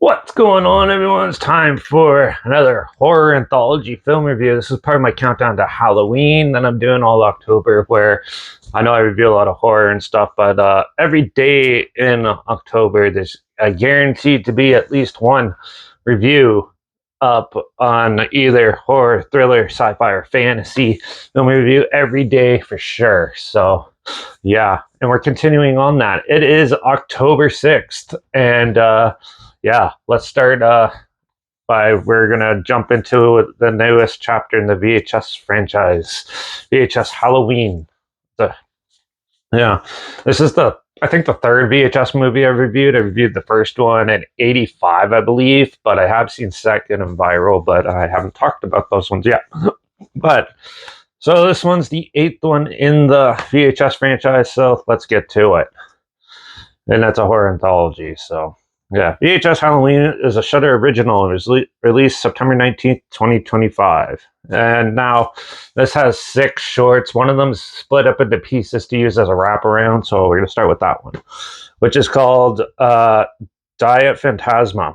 What's going on, everyone? It's time for another horror anthology film review. This is part of my countdown to Halloween that I'm doing all October, where I know I review a lot of horror and stuff, but every day in October, there's guaranteed to be at least one review up on either horror, thriller, sci-fi, or fantasy film review every day for sure. So, yeah, and we're continuing on that. It is October 6th, and yeah, let's start we're gonna jump into the newest chapter in the VHS franchise, VHS Halloween. The, yeah, this is I think the third VHS movie I've reviewed. I reviewed the first one in '85, I believe, but I have seen second and viral, but I haven't talked about those ones yet. But so this one's the eighth one in the VHS franchise, so let's get to it. And that's a horror anthology, so yeah. VHS Halloween is a Shudder original. It was released September 19th, 2025. And now this has 6 shorts. One of them is split up into pieces to use as a wraparound, so we're going to start with that one, which is called Diet Phantasma.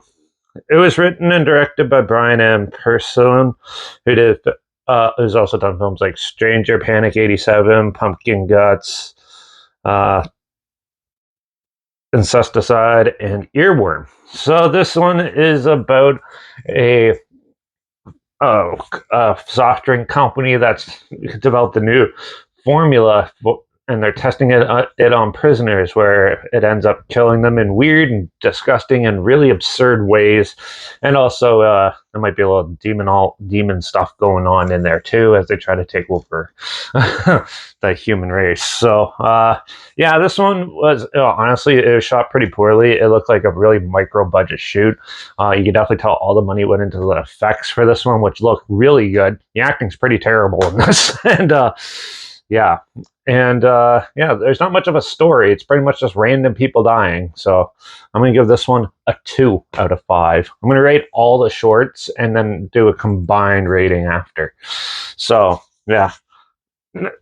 It was written and directed by Brian M. Person, who's also done films like Stranger Panic 87, Pumpkin Guts, Incesticide, and Earworm. So this one is about a soft drink company that's developed a new formula, and they're testing it on prisoners, where it ends up killing them in weird and disgusting and really absurd ways. And also there might be a little demon stuff going on in there too, as they try to take over the human race. So yeah, this one was honestly, it was shot pretty poorly. It looked like a really micro budget shoot. You can definitely tell all the money went into the effects for this one, which look really good. The acting's pretty terrible in this. And yeah, and yeah, there's not much of a story. It's pretty much just random people dying. So I'm going to give this one a 2 out of 5. I'm going to rate all the shorts and then do a combined rating after. So yeah,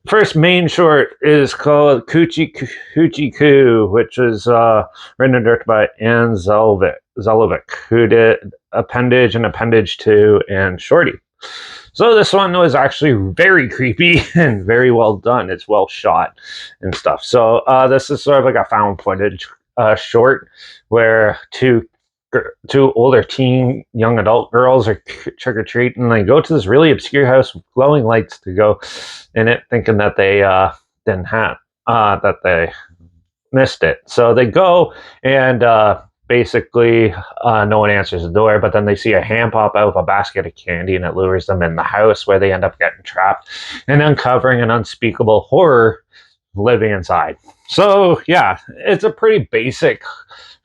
first main short is called Coochie Coo, which is written and directed by Ann Zelovic, who did Appendage and Appendage 2 and Shorty. So this one was actually very creepy and very well done. It's well shot and stuff. So this is sort of like a found footage short, where two older teen young adult girls are trick-or-treating, and they go to this really obscure house with glowing lights to go in it, thinking that they didn't have that they missed it. So they go, and basically no one answers the door, but then they see a hand pop out of a basket of candy, and it lures them in the house, where they end up getting trapped and uncovering an unspeakable horror living inside. So yeah, it's a pretty basic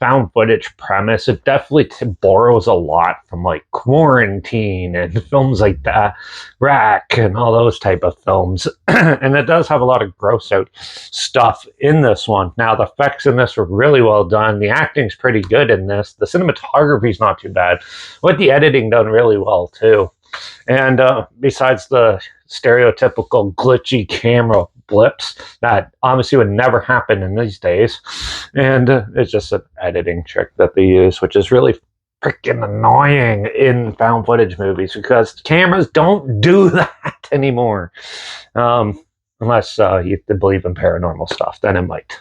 found footage premise. It definitely borrows a lot from like Quarantine and films like that, Rack, and all those type of films. And it does have a lot of gross out stuff in this one. Now the effects in this were really well done. The acting's pretty good in this. The cinematography's not too bad, with the editing done really well too. And besides the stereotypical glitchy camera blips that obviously would never happen in these days, and it's just an editing trick that they use, which is really freaking annoying in found footage movies, because cameras don't do that anymore, unless you believe in paranormal stuff, then it might.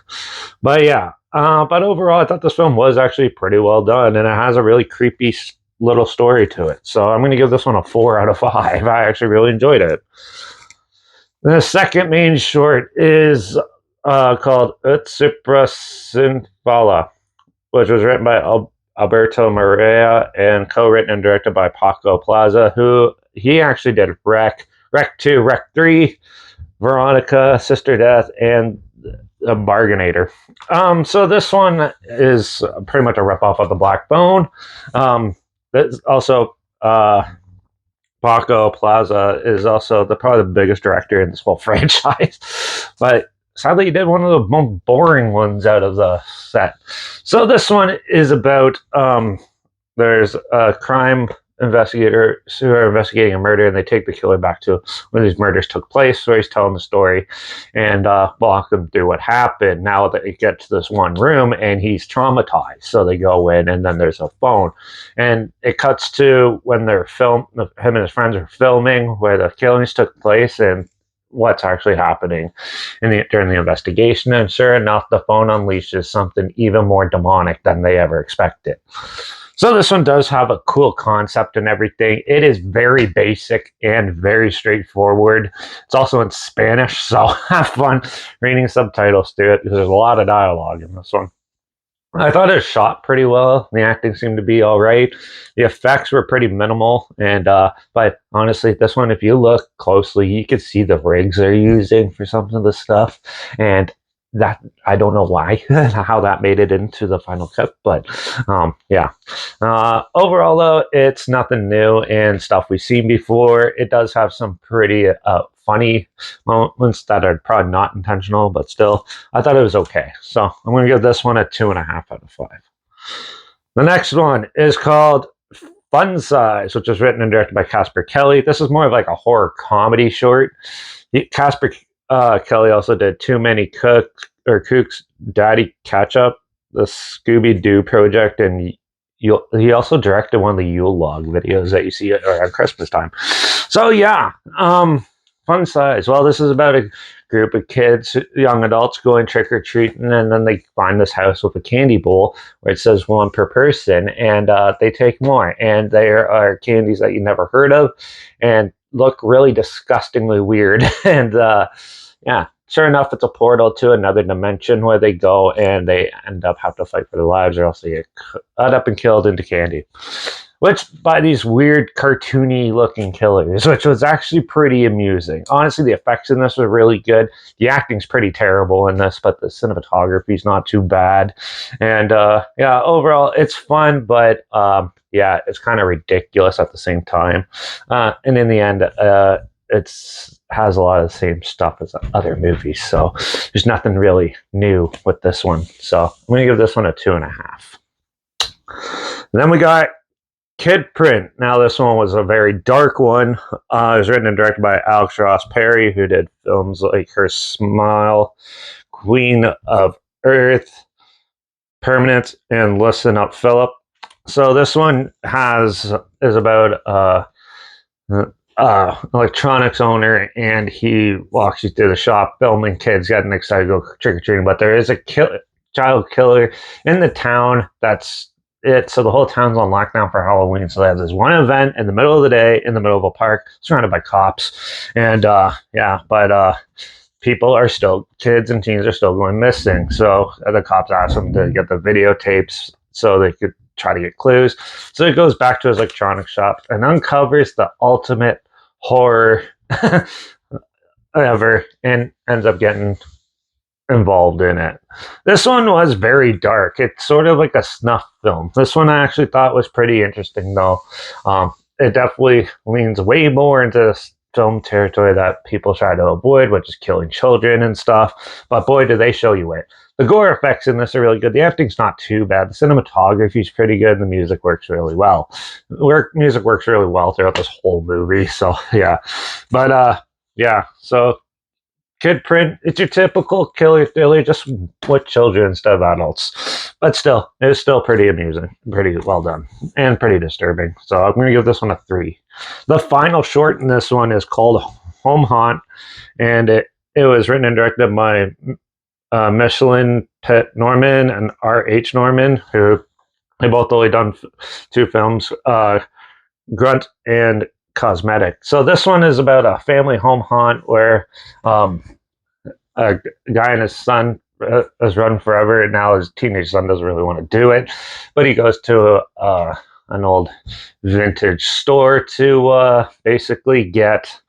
But yeah, but overall I thought this film was actually pretty well done, and it has a really creepy little story to it. So I'm going to give this one a 4 out of 5. I actually really enjoyed it. The second main short is called Utsupra Sinfala, which was written by Alberto Maria and co-written and directed by Paco Plaza, who he actually did Wreck 2, Wreck 3, Veronica, Sister Death, and The Bargainator. So this one is pretty much a ripoff of The Black Phone. There's also Paco Plaza is also probably the biggest director in this whole franchise, but sadly he did one of the most boring ones out of the set. So this one is about there's a crime investigators who are investigating a murder, and they take the killer back to when these murders took place, where he's telling the story and walk them through what happened. Now they get to this one room, and he's traumatized. So they go in, and then there's a phone, and it cuts to when him and his friends are filming where the killings took place and what's actually happening during the investigation. And sure enough, the phone unleashes something even more demonic than they ever expected. So this one does have a cool concept and everything. It is very basic and very straightforward. It's also in Spanish, so have fun reading subtitles through it because there's a lot of dialogue in this one. I thought it was shot pretty well. The acting seemed to be all right. The effects were pretty minimal, and but honestly, this one, if you look closely, you can see the rigs they're using for some of the stuff, and that I don't know why how that made it into the final cut, but yeah. Overall, though, it's nothing new and stuff we've seen before. It does have some pretty funny moments that are probably not intentional, but still, I thought it was okay. So I'm going to give this one a 2.5 out of 5. The next one is called Fun Size, which was written and directed by Casper Kelly. This is more of like a horror comedy short. Casper Kelly also did Too Many Kooks, Daddy Catch Up, the Scooby Doo project, and he also directed one of the Yule log videos that you see around Christmas time. So yeah, Fun Size. Well, this is about a group of kids, young adults, going trick-or-treating, and then they find this house with a candy bowl where it says 1 per person, and they take more. And there are candies that you never heard of and look really disgustingly weird. And yeah, sure enough, it's a portal to another dimension where they go and they end up have to fight for their lives, or else they get cut up and killed into candy. Which by these weird cartoony looking killers, which was actually pretty amusing. Honestly, the effects in this were really good. The acting's pretty terrible in this, but the cinematography's not too bad. And yeah, overall, it's fun, but yeah, it's kind of ridiculous at the same time. And in the end, it has a lot of the same stuff as other movies, so there's nothing really new with this one. So I'm going to give this one a 2.5. Then we got Kid Print. Now this one was a very dark one. It was written and directed by Alex Ross Perry, who did films like Her Smile, Queen of Earth, Permanent, and Listen Up, Philip. So this one is about electronics owner, and he walks you through the shop filming kids getting excited to go trick-or-treating, but there is a child killer in the town that's it. So the whole town's on lockdown for Halloween. So they have this one event in the middle of the day in the middle of a park surrounded by cops. And yeah, but kids and teens are still going missing. So the cops ask them to get the videotapes so they could try to get clues. So it goes back to his electronics shop and uncovers the ultimate horror ever and ends up getting involved in it. This one was very dark. It's sort of like a snuff film. This one I actually thought was pretty interesting, though. It definitely leans way more into film territory that people try to avoid, which is killing children and stuff. But boy, do they show you it. The gore effects in this are really good. The acting's not too bad. The cinematography is pretty good. The music works really well. Music works really well throughout this whole movie. So yeah, but yeah. So Kid Print, it's your typical killer thriller, just with children instead of adults. But still, it was still pretty amusing, pretty well done, and pretty disturbing. So I'm going to give this one a 3. The final short in this one is called Home Haunt, and it was written and directed by Michelin Pitt Norman and R.H. Norman, who they both only done 2 films, Grunt and Cosmetic. So this one is about a family home haunt where a guy and his son has run forever, and now his teenage son doesn't really want to do it, but he goes to an old vintage store to basically get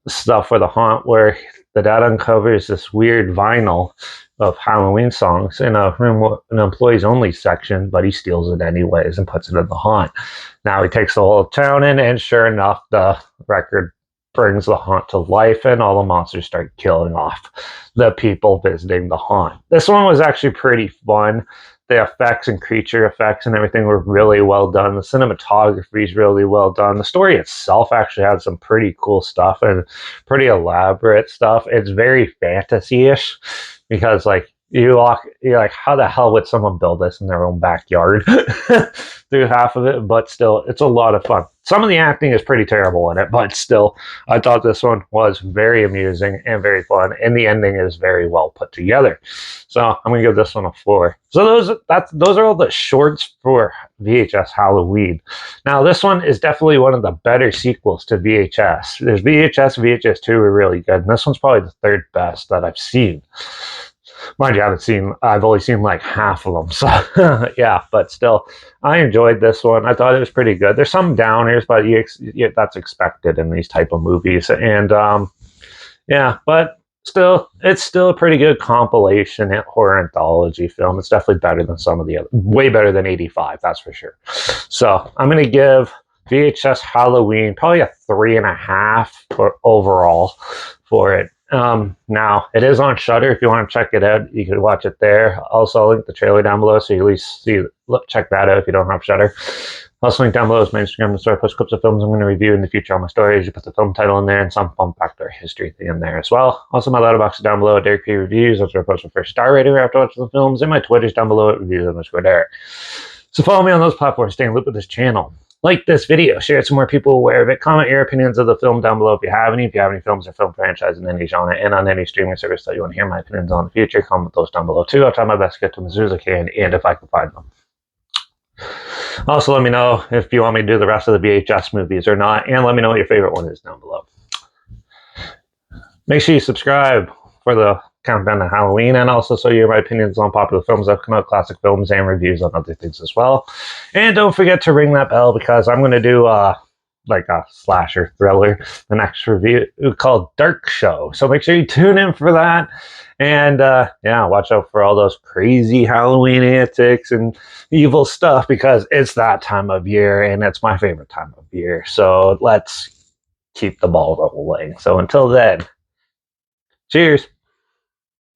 stuff for the haunt, where the dad uncovers this weird vinyl of Halloween songs in a room with an employees only section, but he steals it anyways and puts it in the haunt. Now he takes the whole town in, and sure enough, the record brings the haunt to life, and all the monsters start killing off the people visiting the haunt. This one was actually pretty fun. the effects and creature effects and everything were really well done. The cinematography is really well done. The story itself actually had some pretty cool stuff and pretty elaborate stuff. It's very fantasy-ish because like you're like, how the hell would someone build this in their own backyard through half of it? But still, it's a lot of fun. Some of the acting is pretty terrible in it, but still, I thought this one was very amusing and very fun, and the ending is very well put together. So I'm gonna give this one a 4. So those are all the shorts for VHS Halloween. Now this one is definitely one of the better sequels to VHS. There's VHS, VHS 2 are really good, and this one's probably the third best that I've seen. Mind you, I've only seen like half of them. So yeah, but still, I enjoyed this one. I thought it was pretty good. There's some downers, but that's expected in these type of movies. And yeah, but still, it's still a pretty good compilation horror anthology film. It's definitely better than some of the other, way better than 85, that's for sure. So I'm going to give VHS Halloween probably a 3.5 for overall for it. Now it is on Shudder. If you want to check it out, you can watch it there. Also, I'll link the trailer down below, so you at least check that out if you don't have Shudder. Also, link down below is my Instagram and story post clips of films I'm going to review in the future on my stories. You put the film title in there and some fun factor history thing in there as well. Also, my Letterbox is down below at Derek P Reviews. That's where I post my first star rating after watching the films. And my Twitter is down below at reviews_Derek. So follow me on those platforms. Stay in loop with this channel. Like this video, share it so more people are aware of it. Comment your opinions of the film down below if you have any. If you have any films or film franchise in any genre and on any streaming service that you want to hear my opinions on in the future, comment those down below too. I'll try my best to get to them as soon as I can and if I can find them. Also, let me know if you want me to do the rest of the VHS movies or not, and let me know what your favorite one is down below. Make sure you subscribe for the countdown to Halloween, and also so you hear my opinions on popular films that come out, classic films, and reviews on other things as well. And don't forget to ring that bell because I'm going to do like a slasher thriller, the next review called Dark Show. So make sure you tune in for that. And yeah, watch out for all those crazy Halloween antics and evil stuff because it's that time of year and it's my favorite time of year. So let's keep the ball rolling. So until then, cheers.